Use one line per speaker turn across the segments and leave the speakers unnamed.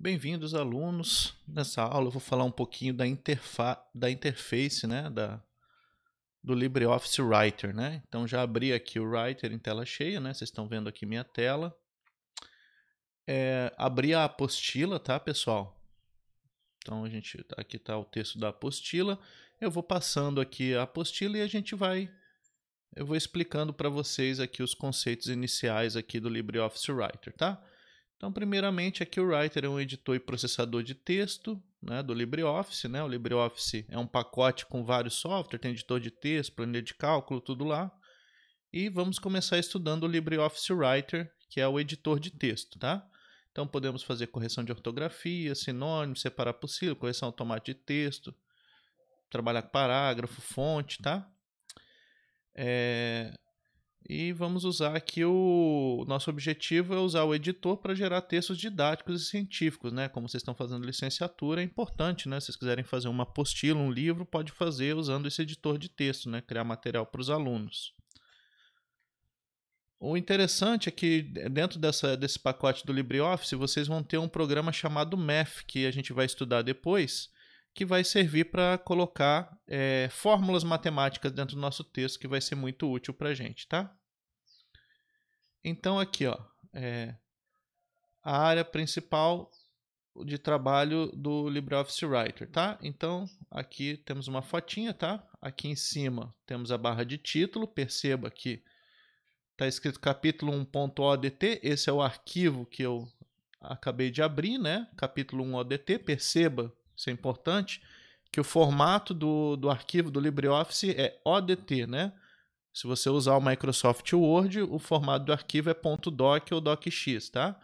Bem-vindos, alunos. Nessa aula eu vou falar um pouquinho da interface, né, do LibreOffice Writer, né? Então já abri aqui o Writer em tela cheia, né? Vocês estão vendo aqui minha tela. Abri a apostila, tá, pessoal? Então aqui está o texto da apostila. Eu vou passando aqui a apostila e eu vou explicando para vocês aqui os conceitos iniciais aqui do LibreOffice Writer, tá? Então, primeiramente, aqui o Writer é um editor e processador de texto, né, do LibreOffice, né? O LibreOffice é um pacote com vários softwares, tem editor de texto, planilha de cálculo, tudo lá. E vamos começar estudando o LibreOffice Writer, que é o editor de texto, tá? Então, podemos fazer correção de ortografia, sinônimos, separar por sílaba, correção automática de texto, trabalhar com parágrafo, fonte, tá? E vamos usar aqui o nosso objetivo é usar o editor para gerar textos didáticos e científicos, né? Como vocês estão fazendo licenciatura, é importante, né? Se vocês quiserem fazer uma apostila, um livro, pode fazer usando esse editor de texto, né? Criar material para os alunos. O interessante é que dentro desse pacote do LibreOffice, vocês vão ter um programa chamado Math, que a gente vai estudar depois, que vai servir para colocar fórmulas matemáticas dentro do nosso texto, que vai ser muito útil para a gente, tá? Então aqui, ó, a área principal de trabalho do LibreOffice Writer, tá? Então aqui temos uma fotinha, tá? Aqui em cima temos a barra de título, perceba que está escrito capítulo 1.odt, esse é o arquivo que eu acabei de abrir, né? Capítulo 1.odt, perceba, isso é importante, que o formato do arquivo do LibreOffice é ODT, né? Se você usar o Microsoft Word, o formato do arquivo é .doc ou docx, tá?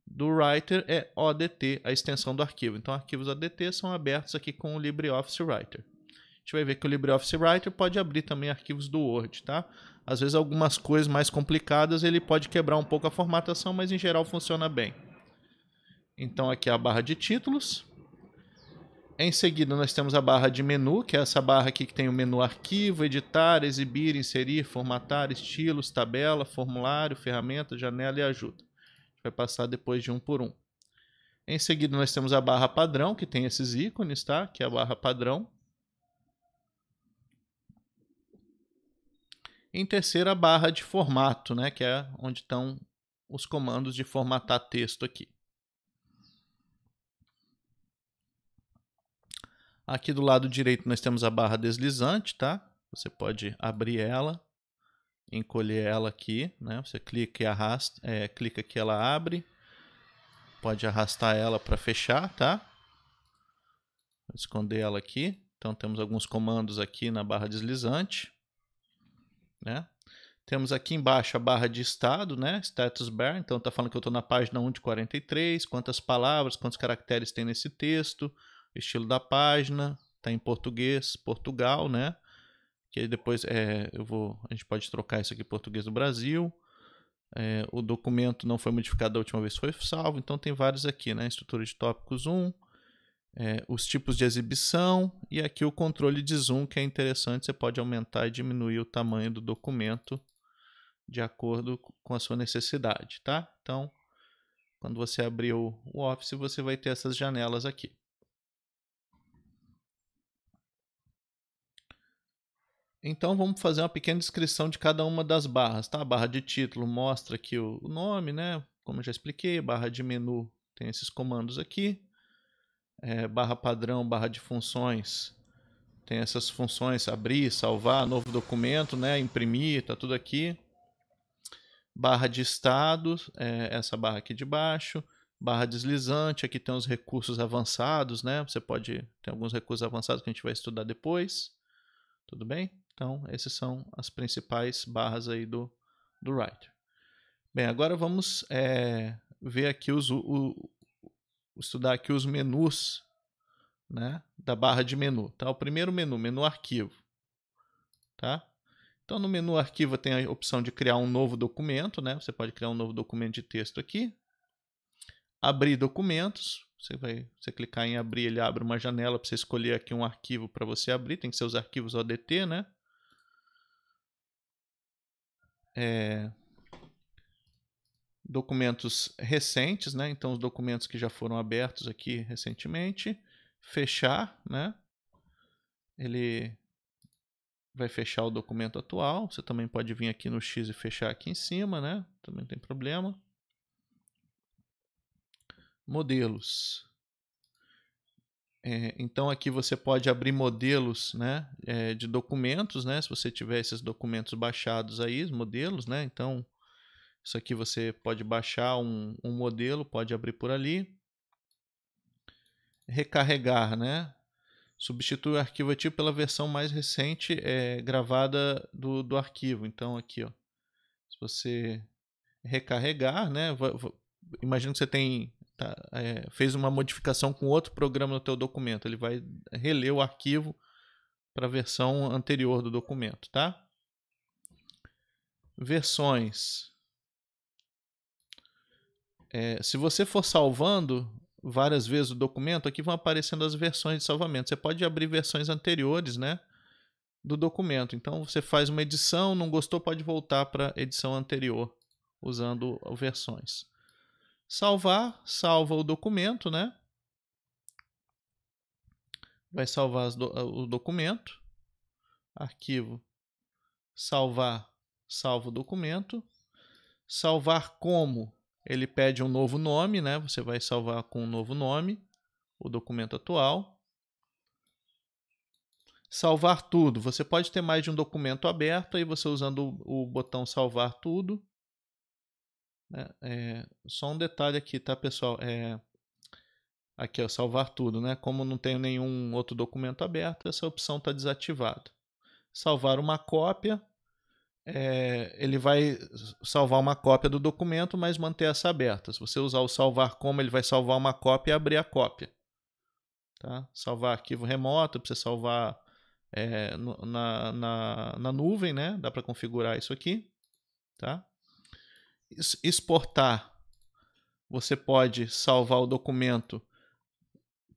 Do Writer é ODT, a extensão do arquivo. Então, arquivos ODT são abertos aqui com o LibreOffice Writer. A gente vai ver que o LibreOffice Writer pode abrir também arquivos do Word, tá? Às vezes, algumas coisas mais complicadas, ele pode quebrar um pouco a formatação, mas em geral funciona bem. Então, aqui é a barra de títulos. Em seguida, nós temos a barra de menu, que é essa barra aqui que tem o menu arquivo, editar, exibir, inserir, formatar, estilos, tabela, formulário, ferramenta, janela e ajuda. A gente vai passar depois de um por um. Em seguida, nós temos a barra padrão, que tem esses ícones, tá? Que é a barra padrão. Em terceiro, a barra de formato, né? Que é onde estão os comandos de formatar texto aqui. Aqui do lado direito nós temos a barra deslizante, tá? Você pode abrir ela, encolher ela aqui, né? Você clica e arrasta, clica aqui, ela abre. Pode arrastar ela para fechar, tá? Vou esconder ela aqui. Então temos alguns comandos aqui na barra deslizante, né? Temos aqui embaixo a barra de estado, né? Status bar. Então está falando que eu estou na página 1 de 43, quantas palavras, quantos caracteres tem nesse texto, estilo da página, está em português, Portugal, né? Que aí depois a gente pode trocar isso aqui português do Brasil. O documento não foi modificado da última vez, foi salvo. Então tem vários aqui, né? Estrutura de tópicos 1, os tipos de exibição e aqui o controle de zoom, que é interessante. Você pode aumentar e diminuir o tamanho do documento de acordo com a sua necessidade, tá? Então, quando você abrir o Office, você vai ter essas janelas aqui. Então, vamos fazer uma pequena descrição de cada uma das barras, tá? A barra de título mostra aqui o nome, né? Como eu já expliquei, barra de menu tem esses comandos aqui. Barra padrão, barra de funções, tem essas funções, abrir, salvar, novo documento, né? Imprimir, tá tudo aqui. Barra de estado, essa barra aqui de baixo. Barra deslizante, aqui tem os recursos avançados, né? Você pode ter alguns recursos avançados que a gente vai estudar depois. Tudo bem? Então, essas são as principais barras aí do Writer. Bem, agora vamos ver aqui estudar aqui os menus, né, da barra de menu. Tá? O primeiro menu arquivo. Tá? Então, no menu arquivo tem a opção de criar um novo documento, né? Você pode criar um novo documento de texto aqui. Abrir documentos. Você clicar em abrir, ele abre uma janela para você escolher aqui um arquivo para você abrir. Tem que ser os arquivos ODT, né? documentos recentes, né? Então, os documentos que já foram abertos aqui recentemente. Fechar, né? Ele vai fechar o documento atual. Você também pode vir aqui no X e fechar aqui em cima, né? Também não tem problema. Modelos. Então aqui você pode abrir modelos, né, de documentos, né, se você tiver esses documentos baixados aí, os modelos, né, então isso aqui você pode baixar um modelo, pode abrir por ali. Recarregar, né, substitui o arquivo ativo pela versão mais recente gravada do arquivo. Então aqui, ó, se você recarregar, né, imagina que você tem fez uma modificação com outro programa no teu documento, ele vai reler o arquivo para a versão anterior do documento, tá? Versões. Se você for salvando várias vezes o documento, aqui vão aparecendo as versões de salvamento. Você pode abrir versões anteriores, né, do documento. Então você faz uma edição, não gostou, pode voltar para a edição anterior usando versões. Salvar, salva o documento, né? Vai salvar o documento. Arquivo, salvar, salva o documento. Salvar como, ele pede um novo nome, né? Você vai salvar com um novo nome, o documento atual. Salvar tudo, você pode ter mais de um documento aberto, aí você usando o botão salvar tudo. Só um detalhe aqui, tá, pessoal? Aqui, ó, salvar tudo, né? Como não tenho nenhum outro documento aberto, essa opção está desativada. Salvar uma cópia, ele vai salvar uma cópia do documento, mas manter essa aberta. Se você usar o salvar como, ele vai salvar uma cópia e abrir a cópia. Tá? Salvar arquivo remoto, para você salvar na nuvem, né? Dá para configurar isso aqui. Tá? Exportar, você pode salvar o documento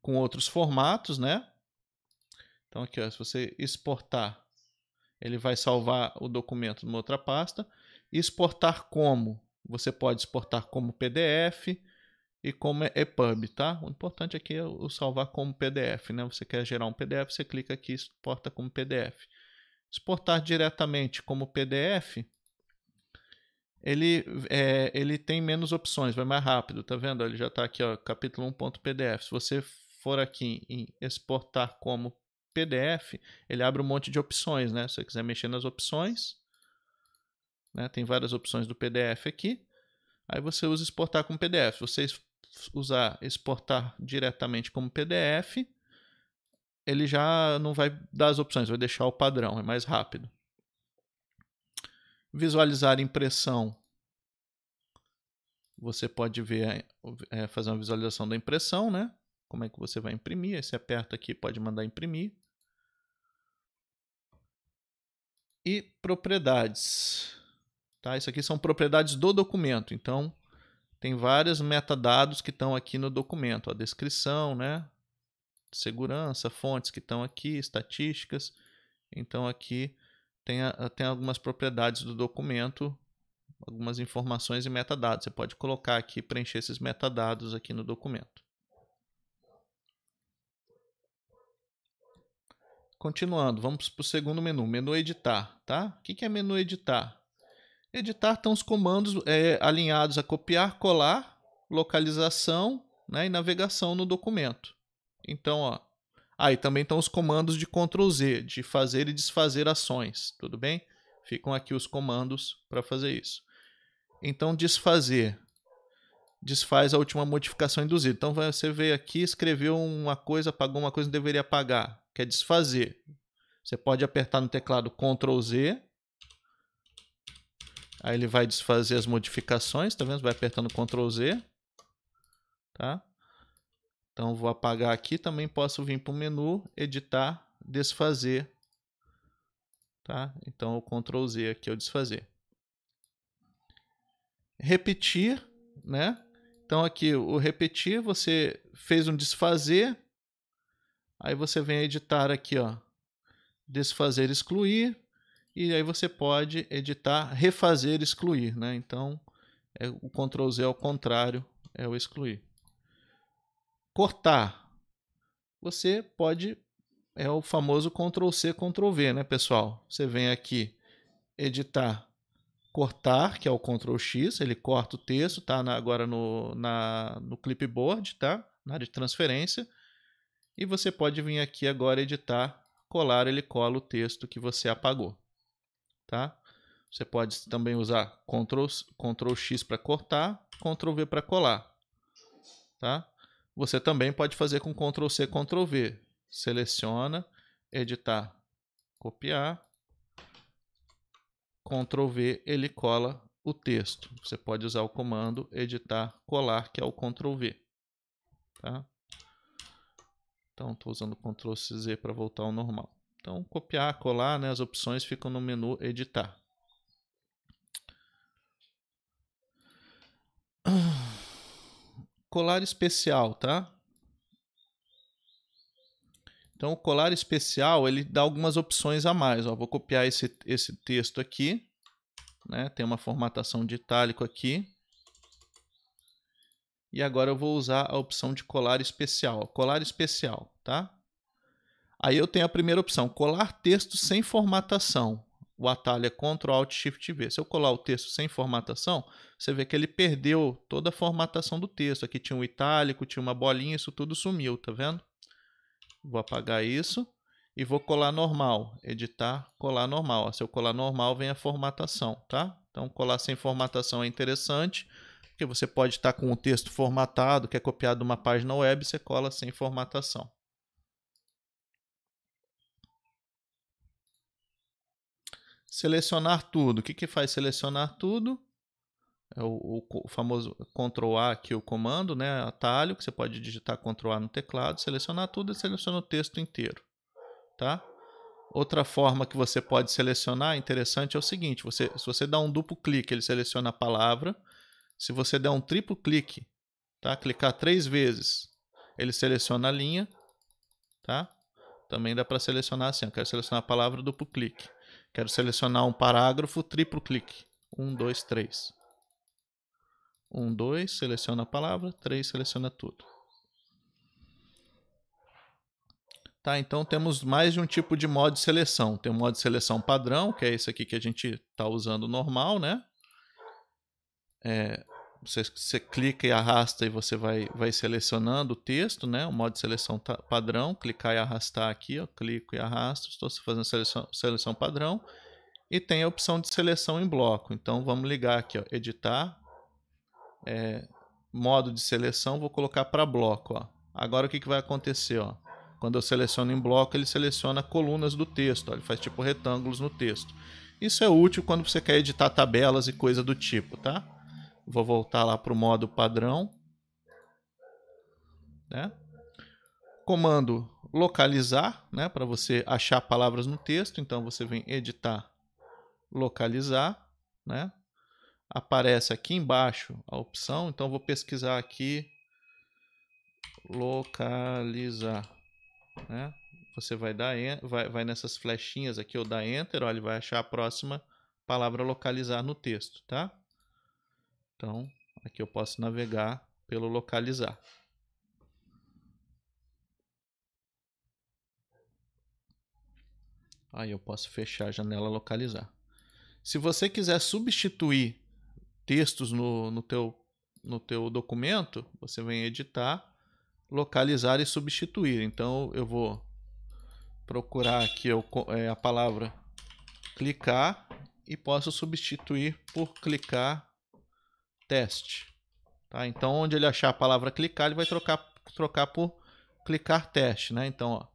com outros formatos, né? Então aqui, ó, se você exportar, ele vai salvar o documento numa outra pasta. Exportar como? Você pode exportar como PDF e como EPUB, tá? O importante aqui é o salvar como PDF, né? Você quer gerar um PDF, você clica aqui e exporta como PDF. Exportar diretamente como PDF, ele tem menos opções, vai mais rápido, tá vendo? Ele já está aqui, ó, capítulo 1.pdf. Se você for aqui em exportar como PDF, ele abre um monte de opções, né? Se você quiser mexer nas opções, né? Tem várias opções do PDF aqui. Aí você usa exportar como PDF. Se você usar exportar diretamente como PDF, ele já não vai dar as opções, vai deixar o padrão, é mais rápido. Visualizar impressão. Você pode ver, fazer uma visualização da impressão, né? Como é que você vai imprimir. Aí você aperta aqui, pode mandar imprimir. E propriedades. Tá? Isso aqui são propriedades do documento. Então, tem vários metadados que estão aqui no documento. A descrição, né? Segurança, fontes que estão aqui, estatísticas. Então, aqui tem algumas propriedades do documento, algumas informações e metadados. Você pode colocar aqui, preencher esses metadados aqui no documento. Continuando, vamos para o segundo menu, menu editar, tá? O que é menu editar? Editar estão os comandos alinhados a copiar, colar, localização, né, e navegação no documento. Então, ó, aí também estão os comandos de Ctrl Z, de fazer e desfazer ações, tudo bem? Ficam aqui os comandos para fazer isso. Então, desfazer, desfaz a última modificação induzida. Então, você veio aqui, escreveu uma coisa, apagou uma coisa que não deveria apagar. Quer desfazer. Você pode apertar no teclado Ctrl Z. Aí ele vai desfazer as modificações, tá vendo? Vai apertando Ctrl Z. Tá? Então, vou apagar aqui. Também posso vir para o menu, editar, desfazer. Tá? Então, o Ctrl Z aqui é o desfazer. Repetir, né? Então, aqui o repetir, você fez um desfazer. Aí você vem a editar aqui, ó, desfazer, excluir. E aí você pode editar, refazer, excluir, né? Então, O Ctrl Z ao contrário, é o excluir. Cortar. Você pode, é o famoso Ctrl C, Ctrl V, né, pessoal? Você vem aqui, editar, cortar, que é o Ctrl X, ele corta o texto, tá agora no clipboard, tá? Na área de transferência. E você pode vir aqui agora editar, colar, ele cola o texto que você apagou, tá? Você pode também usar Ctrl X para cortar, Ctrl V para colar, tá? Você também pode fazer com Ctrl C, Ctrl V. Seleciona, editar, copiar, Ctrl V, ele cola o texto. Você pode usar o comando editar, colar, que é o Ctrl V, tá? Então, estou usando o Ctrl Z para voltar ao normal. Então, copiar, colar, né, as opções ficam no menu editar. Colar especial, tá? Então, o colar especial, ele dá algumas opções a mais. Ó, vou copiar esse texto aqui, né? Tem uma formatação de itálico aqui. E agora eu vou usar a opção de colar especial. Colar especial, tá? Aí eu tenho a primeira opção, colar texto sem formatação. O atalho é Ctrl Alt Shift V. Se eu colar o texto sem formatação, você vê que ele perdeu toda a formatação do texto. Aqui tinha um itálico, tinha uma bolinha, isso tudo sumiu, tá vendo? Vou apagar isso e vou colar normal. Editar, colar normal. Se eu colar normal, vem a formatação, tá? Então, colar sem formatação é interessante, porque você pode estar com o texto formatado, que é copiado de uma página web, você cola sem formatação. Selecionar tudo. O que faz selecionar tudo? É o famoso Ctrl A aqui, o comando, né? Atalho, que você pode digitar Ctrl A no teclado, selecionar tudo e seleciona o texto inteiro, tá? Outra forma que você pode selecionar, interessante, é o seguinte, se você dá um duplo clique, ele seleciona a palavra. Se você der um triplo clique, tá? Clicar 3 vezes, ele seleciona a linha, tá? Também dá para selecionar assim, eu quero selecionar a palavra, duplo clique. Quero selecionar um parágrafo, triplo clique. 1, 2, 3. 1, 2, seleciona a palavra, 3, seleciona tudo. Tá, então temos mais de um tipo de modo de seleção. Tem o modo de seleção padrão, que é esse aqui que a gente está usando normal, né? Você clica e arrasta e você vai selecionando o texto, né? O modo de seleção padrão, clicar e arrastar aqui, ó, clico e arrasto, estou fazendo seleção padrão. E tem a opção de seleção em bloco. Então vamos ligar aqui, ó, editar, modo de seleção, vou colocar para bloco. Ó. Agora o que vai acontecer? Ó? Quando eu seleciono em bloco, ele seleciona colunas do texto, ó, ele faz tipo retângulos no texto. Isso é útil quando você quer editar tabelas e coisa do tipo, tá? Vou voltar lá para o modo padrão. Né? Comando localizar, né? Para você achar palavras no texto. Então você vem editar, localizar, né? Aparece aqui embaixo a opção, então vou pesquisar aqui localizar, né? Você vai dar vai nessas flechinhas aqui ou dar enter, ó, ele vai achar a próxima palavra localizar no texto, tá? Então, aqui eu posso navegar pelo localizar. Aí eu posso fechar a janela localizar. Se você quiser substituir textos no teu documento, você vem editar, localizar e substituir. Então eu vou procurar aqui a palavra clicar e posso substituir por clicar teste. Tá? Então onde ele achar a palavra clicar, ele vai trocar por clicar teste. Né? Então, ó,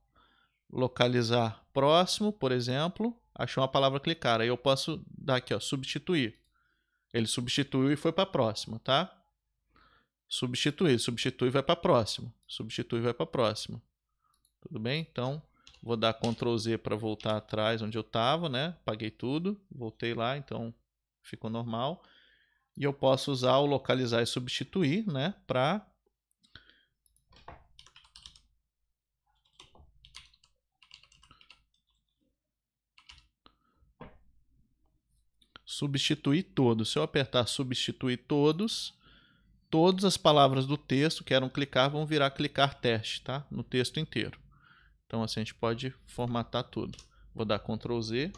localizar próximo, por exemplo, achou uma palavra clicar. Aí eu posso dar aqui, ó, substituir. Ele substituiu e foi para a próxima, tá? Substituir, substitui e vai para a próxima. Substitui e vai para a próxima. Tudo bem? Então, vou dar Ctrl Z para voltar atrás onde eu estava, né? Apaguei tudo, voltei lá, então ficou normal. E eu posso usar o localizar e substituir, né? Para substituir todos. Se eu apertar substituir todos, todas as palavras do texto que eram clicar vão virar clicar teste, tá? No texto inteiro. Então assim a gente pode formatar tudo. Vou dar Ctrl Z.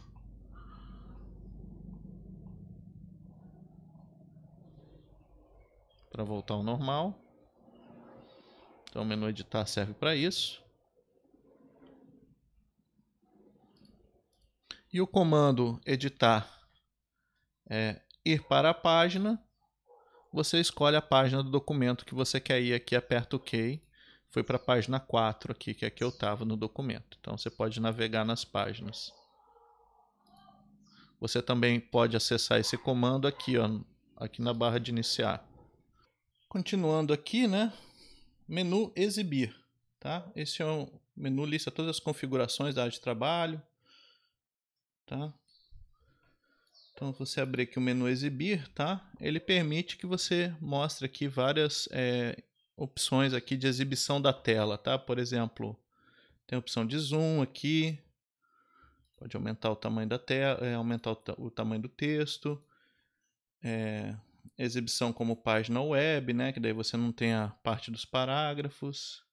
Para voltar ao normal. Então o menu editar serve para isso. E o comando editar é ir para a página. Você escolhe a página do documento que você quer ir aqui, aperta OK. Foi para a página 4 aqui, que é que eu estava no documento. Então você pode navegar nas páginas. Você também pode acessar esse comando aqui, ó, aqui na barra de iniciar. Continuando aqui, né? Menu exibir, tá? Esse é o menu, lista todas as configurações da área de trabalho, tá? Então, se você abrir aqui o menu exibir, tá? Ele permite que você mostre aqui várias opções aqui de exibição da tela, tá? Por exemplo, tem a opção de zoom aqui, pode aumentar o tamanho da tela, aumentar o tamanho do texto, exibição como página web, né? Que daí você não tem a parte dos parágrafos,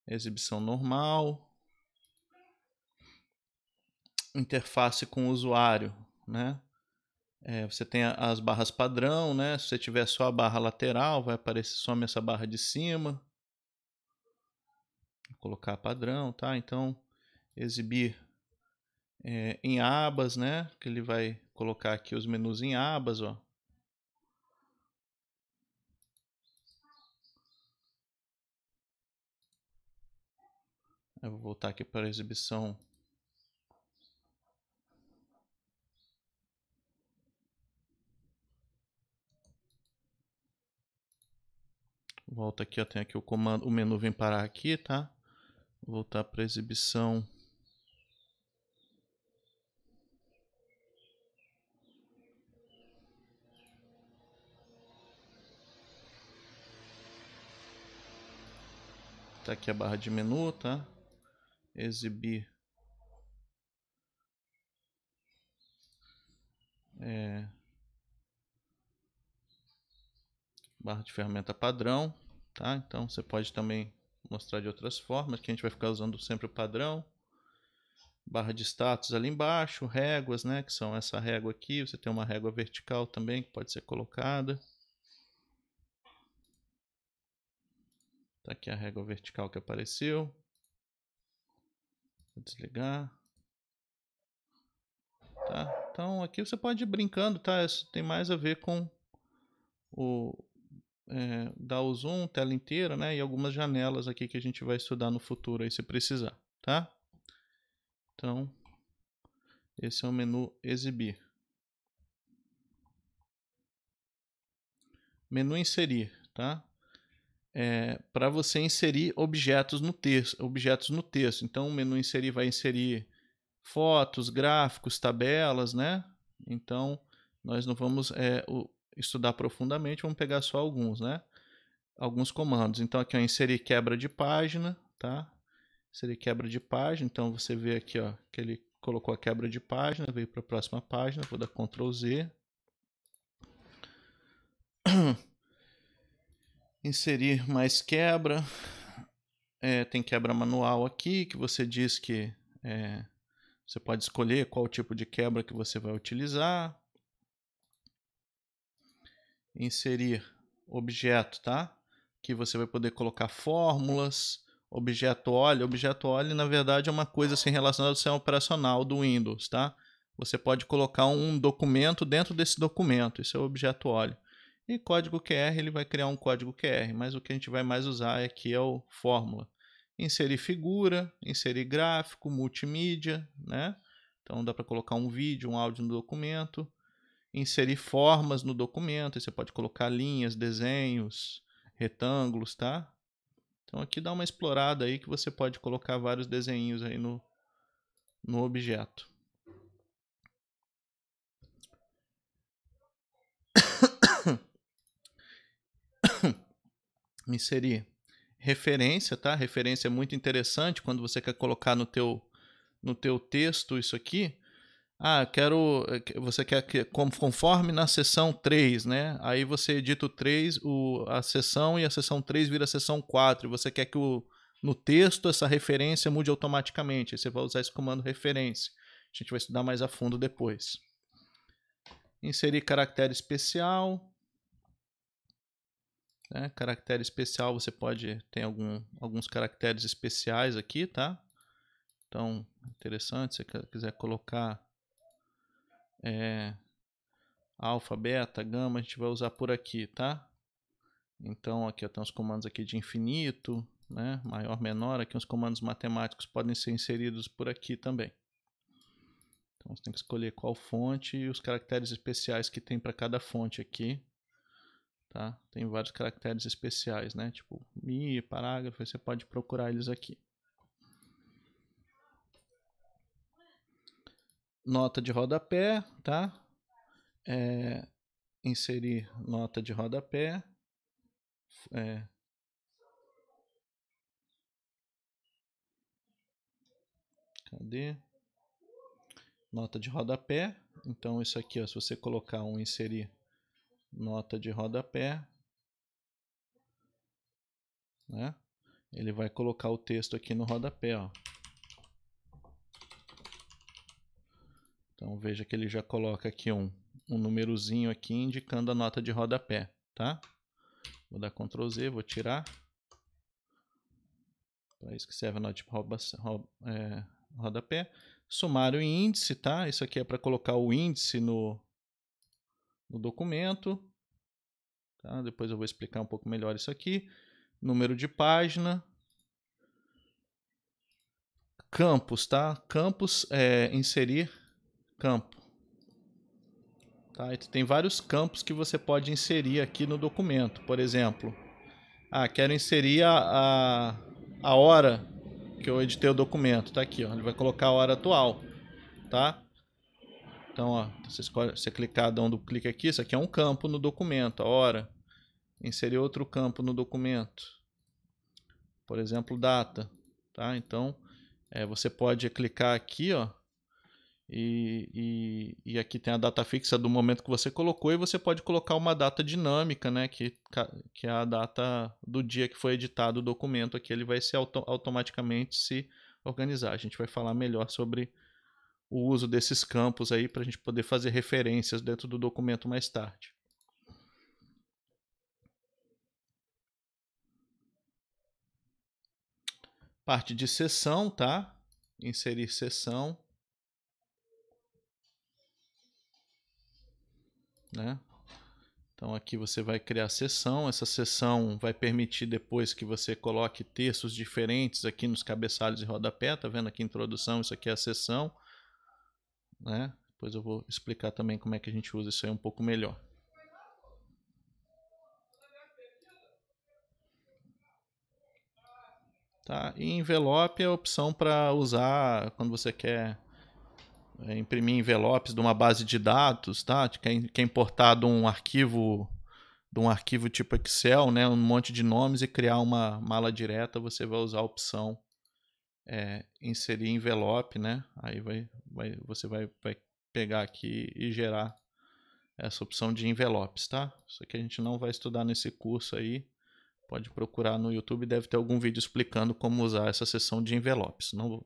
exibição normal, interface com o usuário, né? Você tem as barras padrão, né? Se você tiver só a barra lateral, vai aparecer some essa barra de cima. Vou colocar padrão, tá? Então, exibir em abas, né? Que ele vai colocar aqui os menus em abas, ó. Eu vou voltar aqui para a exibição. Volta aqui, ó, tem aqui o comando, o menu vem parar aqui, tá? Vou voltar para a exibição. Tá aqui a barra de menu, tá? Exibir. Barra de ferramenta padrão, tá? Então você pode também mostrar de outras formas, que a gente vai ficar usando sempre o padrão. Barra de status ali embaixo, réguas, né? Que são essa régua aqui. Você tem uma régua vertical também que pode ser colocada. Tá aqui a régua vertical que apareceu. Vou desligar. Tá? Então aqui você pode ir brincando, tá? Isso tem mais a ver com o dar o zoom, tela inteira, né? E algumas janelas aqui que a gente vai estudar no futuro aí se precisar, tá? Então, esse é o menu exibir. Menu inserir, tá? Para você inserir objetos no texto. Então, o menu inserir vai inserir fotos, gráficos, tabelas, né? Então, nós não vamos estudar profundamente, vamos pegar só alguns, né? Alguns comandos. Então, aqui, ó, inserir quebra de página, tá? Inserir quebra de página. Então, você vê aqui, ó, que ele colocou a quebra de página, veio para a próxima página. Vou dar Ctrl Z. Inserir mais quebra. Tem quebra manual aqui, que você diz que você pode escolher qual tipo de quebra que você vai utilizar. Inserir objeto, tá? Que você vai poder colocar fórmulas, objeto OLE. Objeto OLE, na verdade, é uma coisa assim relacionada ao sistema operacional do Windows, tá? Você pode colocar um documento dentro desse documento. Esse é o objeto OLE. E código QR, ele vai criar um código QR, mas o que a gente vai mais usar aqui é o fórmula. Inserir figura, inserir gráfico, multimídia, né? Então dá para colocar um vídeo, um áudio no documento. Inserir formas no documento, você pode colocar linhas, desenhos, retângulos, tá? Então aqui dá uma explorada aí que você pode colocar vários desenhos aí no objeto. Inserir referência, tá? Referência é muito interessante quando você quer colocar no teu texto isso aqui. Ah, você quer que conforme na seção 3, né? Aí você edita o 3, a seção, e a seção 3 vira a seção 4. Você quer que no texto essa referência mude automaticamente. Aí você vai usar esse comando referência. A gente vai estudar mais a fundo depois. Inserir caractere especial. Né? Caractere especial, você tem alguns caracteres especiais aqui, tá? Então, interessante, se você quiser colocar alfa, beta, gama, a gente vai usar por aqui, tá? Então, aqui tem os comandos aqui de infinito, né? Maior, menor. Aqui os comandos matemáticos podem ser inseridos por aqui também. Então, você tem que escolher qual fonte e os caracteres especiais que tem para cada fonte aqui. Tá? Tem vários caracteres especiais, né? Tipo mi, parágrafo, você pode procurar eles aqui. Nota de rodapé, tá? Inserir nota de rodapé. Cadê? Nota de rodapé. Então, isso aqui, ó, se você colocar inserir nota de rodapé, né? Ele vai colocar o texto aqui no rodapé, ó. Então veja que ele já coloca aqui um númerozinho aqui indicando a nota de rodapé, tá? Vou dar Ctrl Z, vou tirar. Para isso que serve a nota de rodapé. Sumário e índice, tá? Isso aqui é para colocar o índice no documento. Tá? Depois eu vou explicar um pouco melhor isso aqui. Número de página. Campos, tá? Campos inserir campo. Tá? E tem vários campos que você pode inserir aqui no documento. Por exemplo, quero inserir a hora que eu editei o documento. Tá aqui, ó. Ele vai colocar a hora atual, tá? Então, ó, você clicar, dando clique aqui, isso aqui é um campo no documento, a hora. Inserir outro campo no documento. Por exemplo, data, tá? Então, você pode clicar aqui, ó, e aqui tem a data fixa do momento que você colocou, e você pode colocar uma data dinâmica, né, que é a data do dia que foi editado o documento. Aqui ele vai automaticamente se organizar. A gente vai falar melhor sobre o uso desses campos aí para a gente poder fazer referências dentro do documento mais tarde. Parte de seção, tá? Inserir seção. Né? Então aqui você vai criar seção. Essa seção vai permitir depois que você coloque textos diferentes aqui nos cabeçalhos e rodapé. Tá vendo aqui a introdução? Isso aqui é a seção. Né? Depois eu vou explicar também como é que a gente usa isso aí um pouco melhor. Tá? E envelope é a opção para usar quando você quer imprimir envelopes de uma base de dados, tá? Quer importar de um arquivo tipo Excel, né? Um monte de nomes, e criar uma mala direta. Você vai usar a opção inserir envelope, né? Aí você vai pegar aqui e gerar essa opção de envelopes, tá? Isso aqui a gente não vai estudar nesse curso aí. Pode procurar no YouTube, deve ter algum vídeo explicando como usar essa seção de envelopes. Não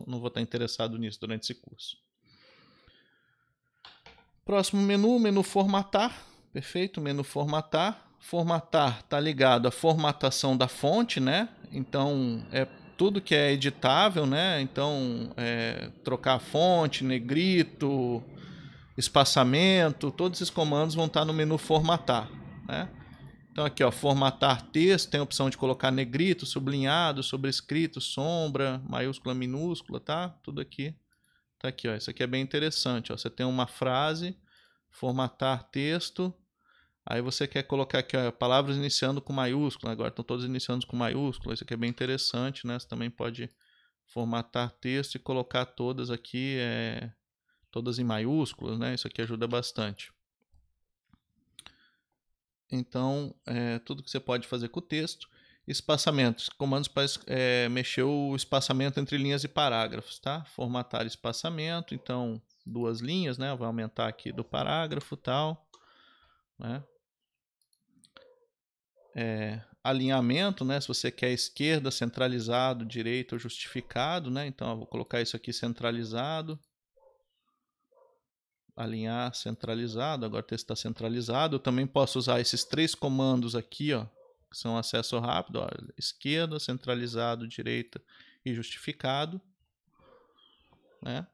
vou estar interessado nisso durante esse curso. Próximo menu formatar. Perfeito, menu formatar. Formatar está ligado à formatação da fonte, né? Então, tudo que é editável, né? Então, trocar a fonte, negrito, espaçamento, todos esses comandos vão estar no menu formatar, né? Então aqui, ó, formatar texto, tem a opção de colocar negrito, sublinhado, sobrescrito, sombra, maiúscula, minúscula, tá? Tudo aqui. Tá aqui, ó. Isso aqui é bem interessante, ó. Você tem uma frase, formatar texto, aí você quer colocar aqui, ó, palavras iniciando com maiúscula. Agora estão todas iniciando com maiúscula. Isso aqui é bem interessante, né? Você também pode formatar texto e colocar todas aqui, todas em maiúsculas, né? Isso aqui ajuda bastante. Então, tudo que você pode fazer com o texto. Espaçamentos, comandos para mexer o espaçamento entre linhas e parágrafos, tá? Formatar espaçamento, então 2 linhas, né? Vai aumentar aqui do parágrafo, tal, né? Alinhamento, né? Se você quer esquerda, centralizado, direita ou justificado, né? Então eu vou colocar isso aqui centralizado. Alinhar centralizado, agora o texto está centralizado. Eu também posso usar esses 3 comandos aqui, ó, que são acesso rápido, ó, esquerda, centralizado, direita e justificado, né?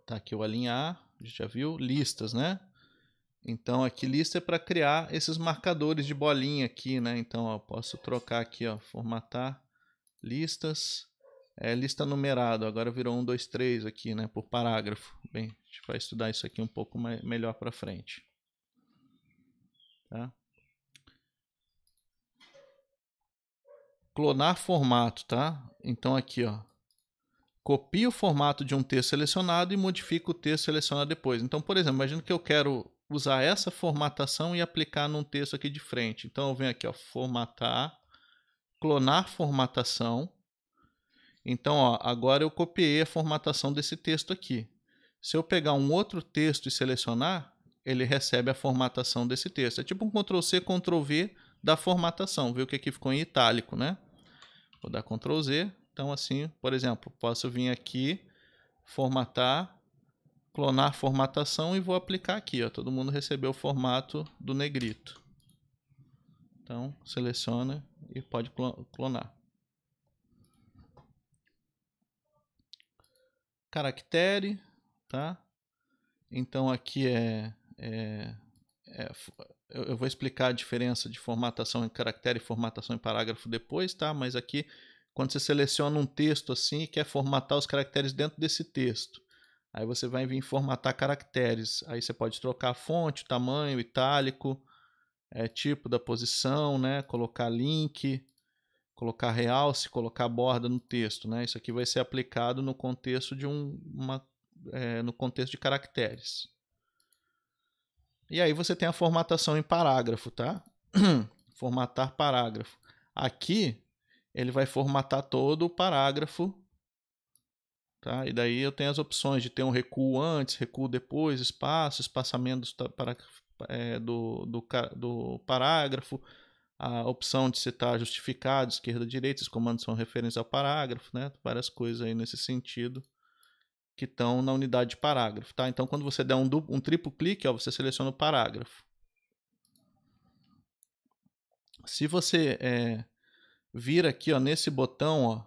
Tá aqui o alinhar, a gente já viu, listas, né? Então aqui lista é para criar esses marcadores de bolinha aqui, né? Então ó, eu posso trocar aqui, ó, formatar listas, lista numerado, agora virou 1, 2, 3 aqui, né, por parágrafo. Bem, a gente vai estudar isso aqui um pouco melhor para frente. Tá? Clonar formato, tá? Então aqui, ó, copia o formato de um texto selecionado e modifica o texto selecionado depois. Então, por exemplo, imagina que eu quero usar essa formatação e aplicar num texto aqui de frente. Então eu venho aqui, ó, formatar, clonar formatação. Então, ó, agora eu copiei a formatação desse texto aqui. Se eu pegar um outro texto e selecionar, ele recebe a formatação desse texto. É tipo um Ctrl+C, Ctrl+V da formatação. Viu que aqui ficou em itálico, né? Vou dar Ctrl+Z. Então, assim, por exemplo, posso vir aqui, formatar, clonar formatação e vou aplicar aqui. Ó. Todo mundo recebeu o formato do negrito. Então, seleciona e pode clonar. Caractere, tá? Então aqui eu vou explicar a diferença de formatação em caractere e formatação em parágrafo depois, tá? Mas aqui, quando você seleciona um texto assim e quer formatar os caracteres dentro desse texto, aí você vai vir formatar caracteres. Aí você pode trocar a fonte, tamanho, itálico, tipo da posição, né? Colocar link, colocar realce, colocar borda no texto, né? Isso aqui vai ser aplicado no contexto de no contexto de caracteres. E aí você tem a formatação em parágrafo, tá? Formatar parágrafo. Aqui ele vai formatar todo o parágrafo, tá? E daí eu tenho as opções de ter um recuo antes, recuo depois, espaço, espaçamento do parágrafo, a opção de citar justificado, esquerda, direita, os comandos são referentes ao parágrafo, né? Várias coisas aí nesse sentido que estão na unidade de parágrafo, tá? Então, quando você der um triplo clique, ó, você seleciona o parágrafo. Se você vir aqui, ó, nesse botão, ó,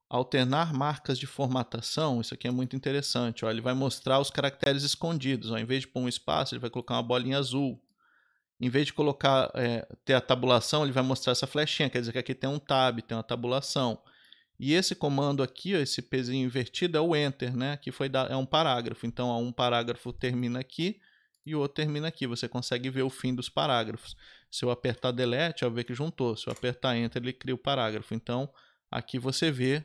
alternar marcas de formatação, isso aqui é muito interessante, ó, ele vai mostrar os caracteres escondidos, ó, em vez de pôr um espaço, ele vai colocar uma bolinha azul. Em vez de colocar, ter a tabulação, ele vai mostrar essa flechinha, quer dizer que aqui tem um tab, tem uma tabulação. E esse comando aqui, ó, esse pezinho invertido, é o Enter, né? Que é um parágrafo. Então, ó, um parágrafo termina aqui e o outro termina aqui. Você consegue ver o fim dos parágrafos. Se eu apertar Delete, ó, ver que juntou. Se eu apertar Enter, ele cria o parágrafo. Então, aqui você vê,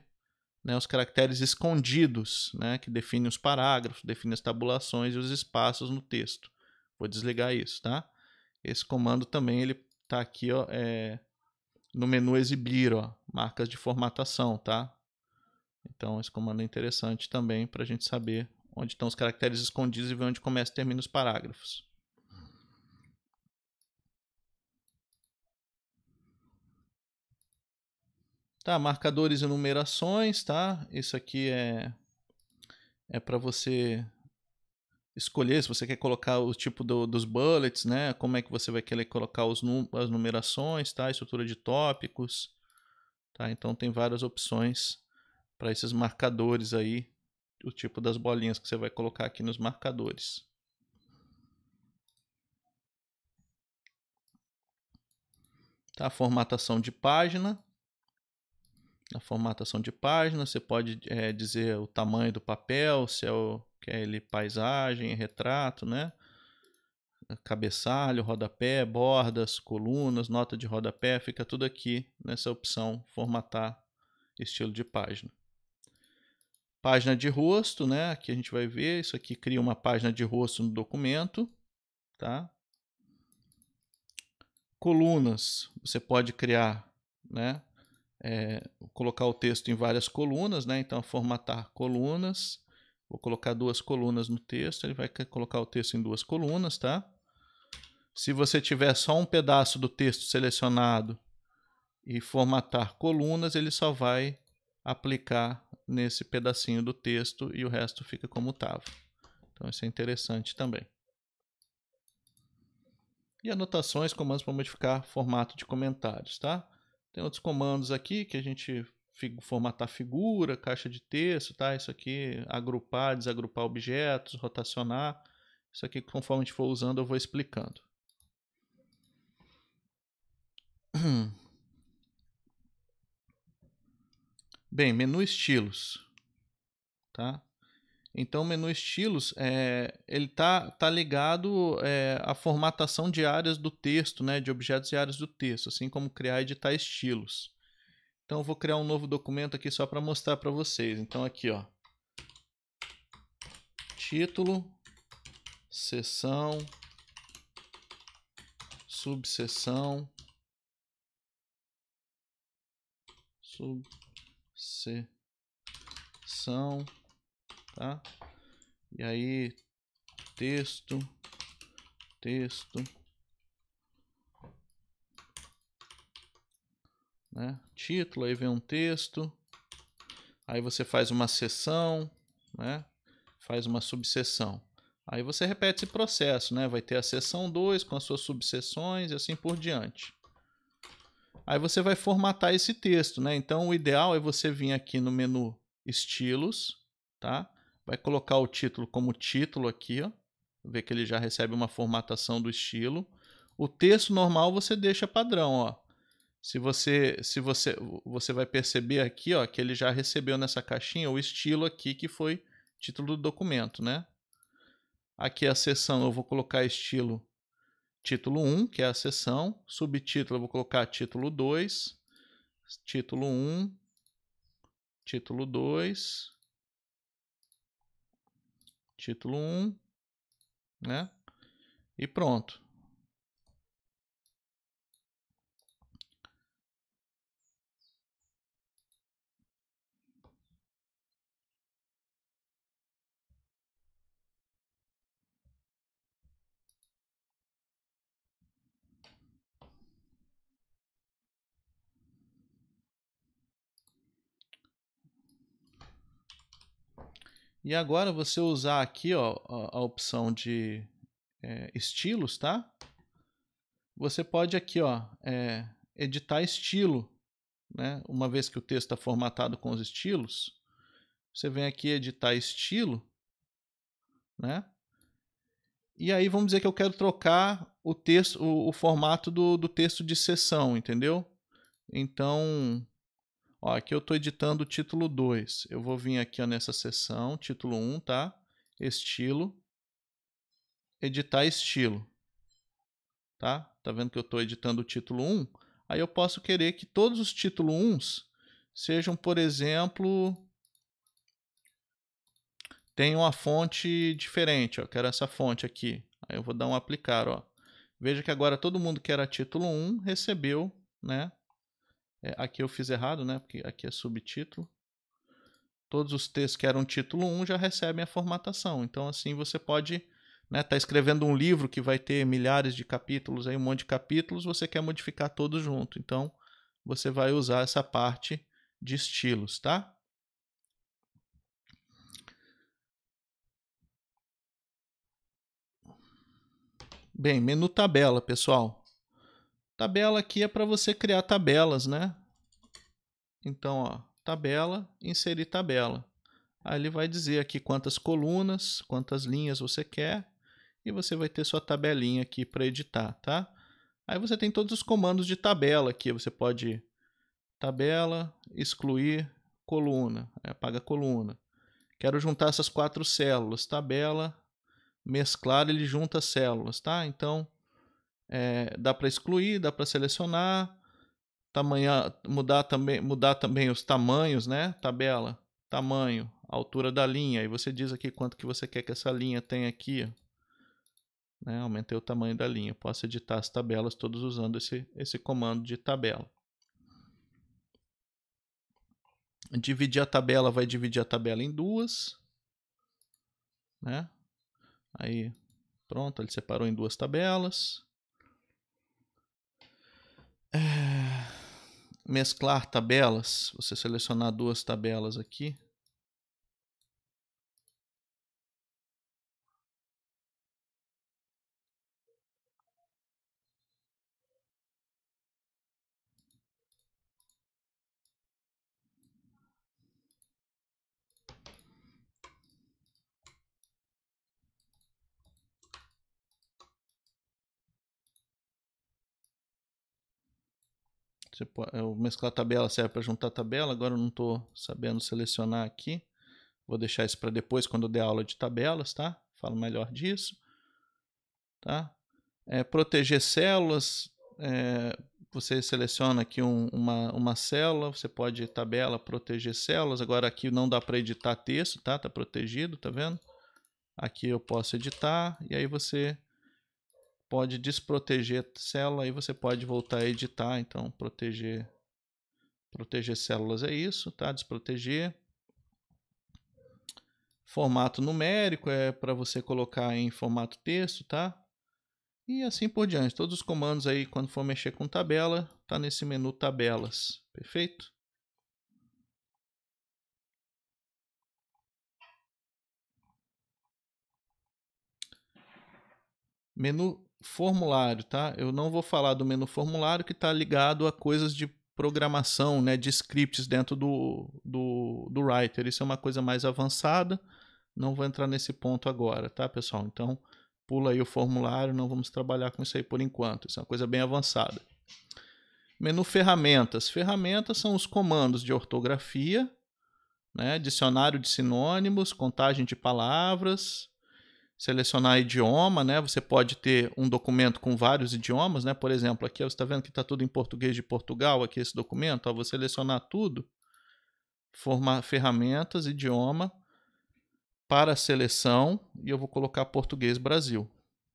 né, os caracteres escondidos, né, que definem os parágrafos, definem as tabulações e os espaços no texto. Vou desligar isso, tá? Esse comando também ele tá aqui, ó, no menu exibir, ó, marcas de formatação, tá? Então esse comando é interessante também para a gente saber onde estão os caracteres escondidos e ver onde começa e termina os parágrafos. Tá, marcadores e numerações, tá? Isso aqui é para você escolher se você quer colocar o tipo dos bullets, né? Como é que você vai querer colocar as numerações, tá? Estrutura de tópicos, tá? Então tem várias opções para esses marcadores aí, o tipo das bolinhas que você vai colocar aqui nos marcadores. Tá? Formatação de página. Na formatação de página você pode dizer o tamanho do papel, se quer ele paisagem, retrato, né? Cabeçalho, rodapé, bordas, colunas, nota de rodapé, fica tudo aqui nessa opção formatar estilo de página. Página de rosto, né? Aqui a gente vai ver, isso aqui cria uma página de rosto no documento, tá? Colunas, você pode criar, né? Colocar o texto em várias colunas, né? Então, formatar colunas. Vou colocar 2 colunas no texto, ele vai colocar o texto em 2 colunas, tá? Se você tiver só um pedaço do texto selecionado e formatar colunas, ele só vai aplicar nesse pedacinho do texto e o resto fica como estava. Então, isso é interessante também. E anotações, comandos para modificar formato de comentários, tá? Tem outros comandos aqui que a gente formatar figura, caixa de texto, tá? Isso aqui, agrupar, desagrupar objetos, rotacionar. Isso aqui, conforme a gente for usando, eu vou explicando. Bem, menu estilos, tá? Então, o menu estilos, ele tá ligado à formatação de áreas do texto, né? De objetos e áreas do texto, assim como criar e editar estilos. Então, eu vou criar um novo documento aqui só para mostrar para vocês. Então, aqui, ó, título, seção, subseção, tá? E aí, texto, né? Título, aí vem um texto, aí você faz uma seção, né? Faz uma subseção. Aí você repete esse processo, né? Vai ter a seção 2 com as suas subseções e assim por diante. Aí você vai formatar esse texto, né? Então o ideal é você vir aqui no menu estilos, tá? Vai colocar o título como título aqui, ó. Ver que ele já recebe uma formatação do estilo. O texto normal você deixa padrão, ó. Você vai perceber aqui, ó, que ele já recebeu nessa caixinha o estilo aqui que foi título do documento, né? Aqui a seção eu vou colocar estilo título 1, que é a seção. Subtítulo eu vou colocar título 2, título 1, título 2, título 1, né? E pronto. E agora você usar aqui, ó, a opção de estilos, tá? Você pode aqui, ó, editar estilo, né? Uma vez que o texto está formatado com os estilos, você vem aqui editar estilo, né? E aí vamos dizer que eu quero trocar o texto, o formato do texto de seção, entendeu? Então, ó, aqui eu estou editando o título 2. Eu vou vir aqui, ó, nessa seção, título 1, tá? Estilo, editar estilo, tá? Tá vendo que eu estou editando o título 1? Aí eu posso querer que todos os títulos 1 sejam, por exemplo, tenham uma fonte diferente, ó. Eu quero essa fonte aqui. Aí eu vou dar um aplicar, ó. Veja que agora todo mundo que era título 1 recebeu, né? Aqui eu fiz errado, né? Porque aqui é subtítulo. Todos os textos que eram título 1 já recebem a formatação. Então, assim, você pode, né, tá escrevendo um livro que vai ter milhares de capítulos, aí um monte de capítulos, você quer modificar todos junto. Então, você vai usar essa parte de estilos, tá? Bem, menu tabela, pessoal. Tabela aqui é para você criar tabelas, né? Então, ó, tabela, inserir tabela. Aí ele vai dizer aqui quantas colunas, quantas linhas você quer, e você vai ter sua tabelinha aqui para editar, tá? Aí você tem todos os comandos de tabela aqui, você pode tabela, excluir coluna, apaga coluna. Quero juntar essas 4 células, tabela, mesclar, ele junta as células, tá? Então, dá para excluir, dá para selecionar, mudar também os tamanhos, né? Tabela, tamanho, altura da linha. E você diz aqui quanto que você quer que essa linha tenha aqui, né? Aumentei o tamanho da linha. Posso editar as tabelas todas usando esse comando de tabela. Dividir a tabela, vai dividir a tabela em duas, né? Aí, pronto, ele separou em duas tabelas. Mesclar tabelas, você selecionar duas tabelas aqui. O mesclar tabela serve para juntar tabela, agora eu não estou sabendo selecionar aqui. Vou deixar isso para depois, quando eu der aula de tabelas, tá? Falo melhor disso. Tá? Proteger células, você seleciona aqui uma célula, você pode tabela, proteger células. Agora aqui não dá para editar texto, tá? Tá protegido, tá vendo? Aqui eu posso editar e aí você pode desproteger a célula, aí você pode voltar a editar. Então proteger células é isso, tá? Desproteger. Formato numérico é para você colocar em formato texto, tá? E assim por diante. Todos os comandos aí, quando for mexer com tabela, tá nesse menu tabelas. Perfeito? Menu formulário, tá? Eu não vou falar do menu formulário que está ligado a coisas de programação, né, de scripts dentro do Writer. Isso é uma coisa mais avançada. Não vou entrar nesse ponto agora, tá, pessoal? Então, pula aí o formulário, não vamos trabalhar com isso aí por enquanto. Isso é uma coisa bem avançada. Menu ferramentas. Ferramentas são os comandos de ortografia, né? Dicionário de sinônimos, contagem de palavras, selecionar idioma, né? Você pode ter um documento com vários idiomas, né? Por exemplo, aqui você está vendo que está tudo em português de Portugal, aqui esse documento. Ó, vou selecionar tudo, formar ferramentas, idioma, para seleção, e eu vou colocar português Brasil.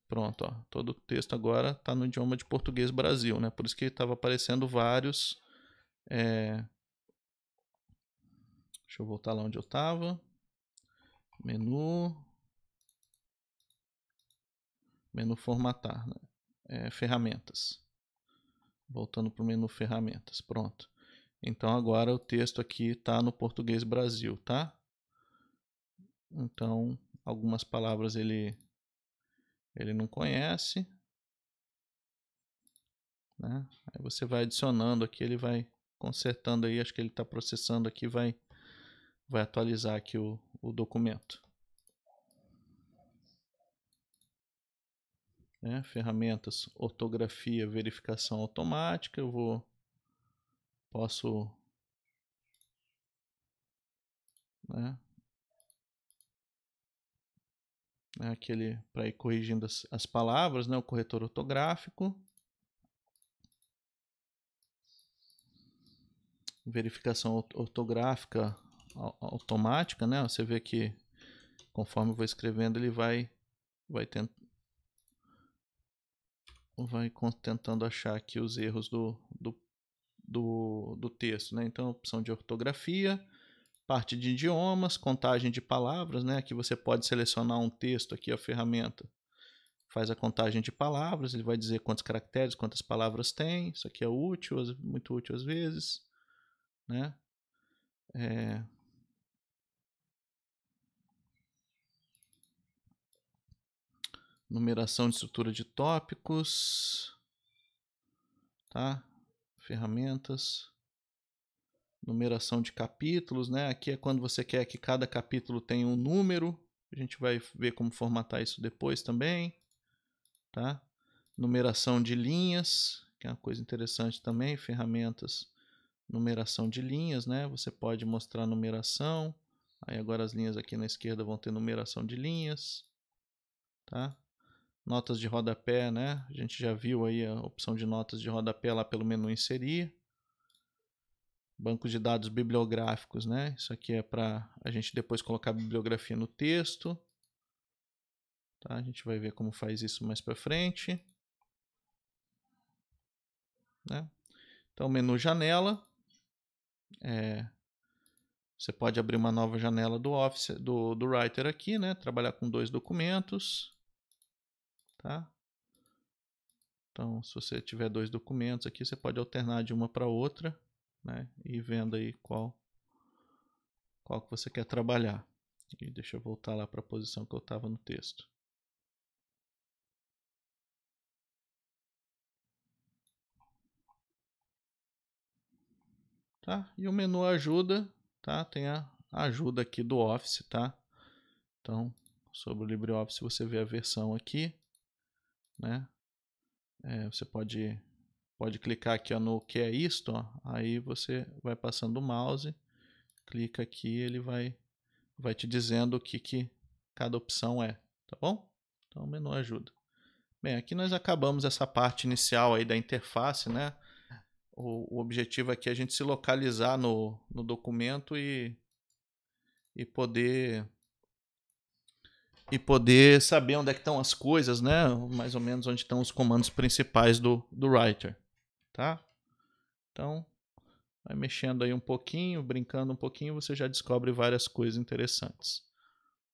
Pronto, ó, todo o texto agora está no idioma de português Brasil, né? Por isso que estava aparecendo vários. Deixa eu voltar lá onde eu estava. Menu formatar, né? Ferramentas. Voltando para o menu ferramentas, pronto. Então agora o texto aqui está no português Brasil, tá? Então algumas palavras ele não conhece, né? Aí você vai adicionando aqui, ele vai consertando aí, acho que ele está processando aqui, vai atualizar aqui o documento. Ferramentas, ortografia, verificação automática. Eu posso, né, aquele para ir corrigindo as palavras, né, o corretor ortográfico. Verificação ortográfica automática, né? Você vê que conforme eu vou escrevendo ele vai tentando achar aqui os erros do texto, né? Então, opção de ortografia, parte de idiomas, contagem de palavras, né? Aqui você pode selecionar um texto, aqui a ferramenta faz a contagem de palavras, ele vai dizer quantos caracteres, quantas palavras tem. Isso aqui é útil, muito útil às vezes, né? Numeração de estrutura de tópicos, tá? Ferramentas, numeração de capítulos, né? Aqui é quando você quer que cada capítulo tenha um número. A gente vai ver como formatar isso depois também, tá? Numeração de linhas, que é uma coisa interessante também. Ferramentas, numeração de linhas, né? Você pode mostrar numeração. Aí agora as linhas aqui na esquerda vão ter numeração de linhas, tá? Notas de rodapé, né? A gente já viu aí a opção de notas de rodapé lá pelo menu inserir. Banco de dados bibliográficos, né? Isso aqui é para a gente depois colocar a bibliografia no texto. Tá? A gente vai ver como faz isso mais para frente. Né? Então, menu janela. Você pode abrir uma nova janela do Office, do Writer aqui, né? Trabalhar com 2 documentos. Tá? Então, se você tiver 2 documentos aqui, você pode alternar de uma para outra, né? E vendo aí qual que você quer trabalhar. E deixa eu voltar lá para a posição que eu estava no texto. Tá? E o menu ajuda, tá? Tem a ajuda aqui do Office, tá? Então, sobre o LibreOffice você vê a versão aqui, né? Você pode clicar aqui ó, no que é isto, ó, aí você vai passando o mouse, clica aqui, ele vai te dizendo o que cada opção é, tá bom? Então o menu ajuda. Bem, aqui nós acabamos essa parte inicial aí da interface, né? O objetivo aqui é a gente se localizar no documento e poder saber onde é que estão as coisas, né? Mais ou menos onde estão os comandos principais do Writer, tá? Então, vai mexendo aí um pouquinho, brincando um pouquinho, você já descobre várias coisas interessantes.